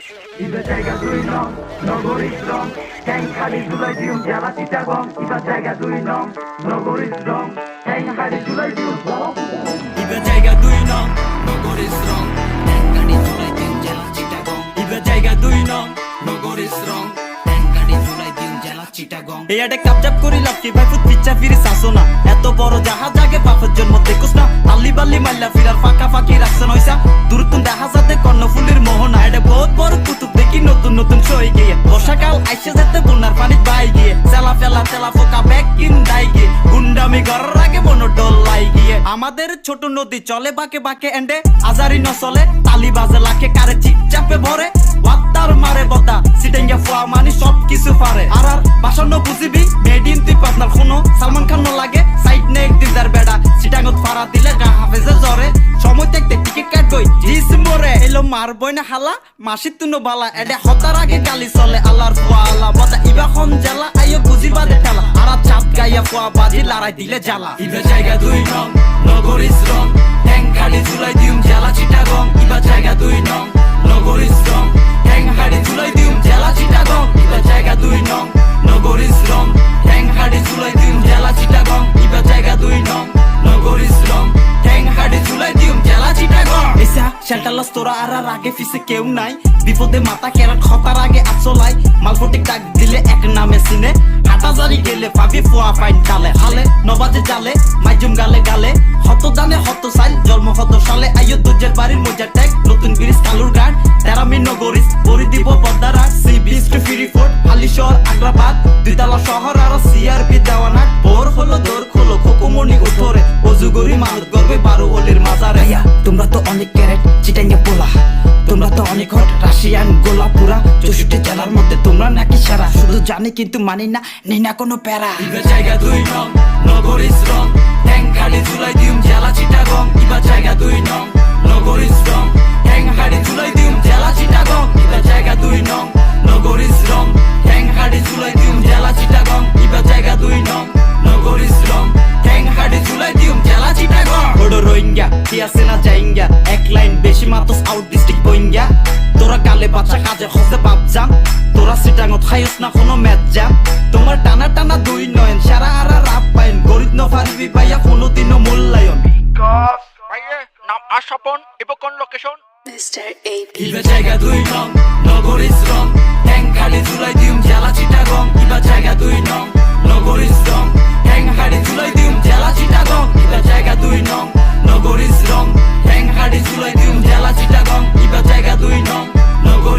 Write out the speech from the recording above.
ইবা জায়গা দুই নং নগরী শ্রম ট্যাংখালি জুলাই দিউম জেলা চিটাগং ইবা জায়গা দুই নং নগরী শ্রম ট্যাংখালি জুলাই দিউম ইবা জায়গা দুই নং নগরী শ্রম ট্যাংখালি জুলাই দিউম জেলা চিটাগং ইবা জায়গা দুই নং নগরী শ্রম ট্যাংখালি জুলাই দিউম জেলা চিটাগং এই আডে কাপচাপ করি লাফকি ভাই ফুট পিচ্চা ফিরে সাসো না এত বড় জাহাজ আগে বাপের জন্ম দেখোস না আল্লি বাল্লি মাল্লা ফিরার ফাঁকা ফাঁকি রাখছেন হইসা দূরতুন দেখা যাতে কর্ণফুলের মোহনা এটা বহুত বড় কুতুব দেখি নতুন নতুন সই গিয়ে বর্ষাকাল আইসে যেতে বন্যার পানি বাই গিয়ে চেলা ফেলা চেলা ফোকা ব্যাগ কিন দাই গিয়ে গুন্ডামি ঘরের আগে বনো ডল লাই গিয়ে আমাদের ছোট নদী চলে বাঁকে বাঁকে এন্ডে আজারি নচলে তালি বাজে লাখে কারে চিক চাপে ভরে ওয়াত্তার মারে বদা সিটেঙ্গা ফুয়া মানি সব কিছু পারে আর বাসন্ন বুঝিবি মেড ইন তুই পাবনার শুনো সালমান খান লাগে সাইড নে একদিন তার বেড়া সিটাঙ্গত ফাড়া দিলে গা হাফেজে জ্বরে সময় দেখতে টিকিট কাটবই ডিসেম্বরে এলো মারবই না হালা মাসির তুনো বালা এডে হতার আগে গালি চলে আল্লাহর ফুয়া আল্লাহ বদা ইবা খন জেলা আইও বুঝিবা দে ঠেলা আর চাঁদ গাইয়া ফুয়া বাজি লড়াই দিলে জ্বালা ইবা জায়গা দুই নং নগরী শ্রম ট্যাংখালি জুলাই দিউম জেলা চিটাগং ইবা জায়গা দুই নং নগরী শ্রম ট্যাংখালি জুলাই দিউম জেলা চিটাগং ইবা জায়গা দুই নং নগরী শ্রম ট্যাংখালি জুলাই দিউম জেলা চিটাগং ইবা জায়গা দুই নং নগরী শ্রম ট্যাংখালি জুলাই দিউম জেলা চিটাগং এসা শেল্টারলস তোরা আর আগে ফিসে কেউ নাই বিপদে মাথা কেরার খতার আগে আসলাই মালফটিক ডাক দিলে এক নামে সিনে হাটাজারি গেলে পাবি ফোয়া ফাইন ডালে হালে নবাজে জালে মাইজুম গালে গালে হত জানে হত সাইল জন্ম হত সালে আইও দুজের বাড়ির মজা ট্যাগ নতুন ব্রিজ কালুর গান তেরামি নগরী পরি দিব বদ্দারা সি বিচ টু ফিরি ফোর্ট হালিশহর আগ্রাবাদ দুইতলা শহর আর সিআরপি দেওয়ানা বোর হলো দোর খোলো খোকুমনি উঠোরে অজুগরি মানুষ গর্বে বারো অলির মাজারে তোমরা তো অনেক ক্যারেট চিটাঙ্গে পোলা তোমরা তো অনেক হট রাশিয়ান গোলাপুরা 64 জেলার মধ্যে তোমরা নাকি সারা শুধু জানি কিন্তু মানি না নেই না কোনো প্যারা ইবা জায়গা দুই নং নগরী শ্রম ট্যাংখালি জুলাই দিউম জেলা চিটাগং ইবা জায়গা দুই নং নগরী শ্রম ট্যাংখালি জুলাই দিউম জেলা চিটাগং ইবা জায়গা দুই নং নগরী শ্রম ট্যাংখালি জুলাই দিউম জেলা চিটাগং ইবা জায়গা দুই নং নগরী শ্রম ট্যাংখালি জুলাই দিউম জেলা চিটাগং বড় রোহিঙ্গা কি আছে না জাইঙ্গা এক লাইন বেশি মাতস আউট ডিস্ট্রিক্ট বইঙ্গা তোরা কালে বাচ্চা কাজে হসে বাপজাম তোরা সিটাঙ্গত খাইস না কোনো ম্যাচ জাম তোমার টানা টানা দুই নয়ন সারা আরা রাপ পাইন গরিব নফারবি পাইয়া কোনোদিনও মূল্যায়ন নাম আশাপন এবং কোন লোকেশন Mr. AP. ইবা জায়গা দুই নং নগরী শ্রম ট্যাংখালি জুলাই দিউম জেলা চিটাগং ইবা জায়গা দুই নং নগরী শ্রম ট্যাংখালি জুলাই দিউম জেলা চিটাগং ইবা জায়গা দুই নং নগরী শ্রম ট্যাংখালি জুলাই দিউম জেলা চিটাগং ইবা জায়গা দুই নং নগরী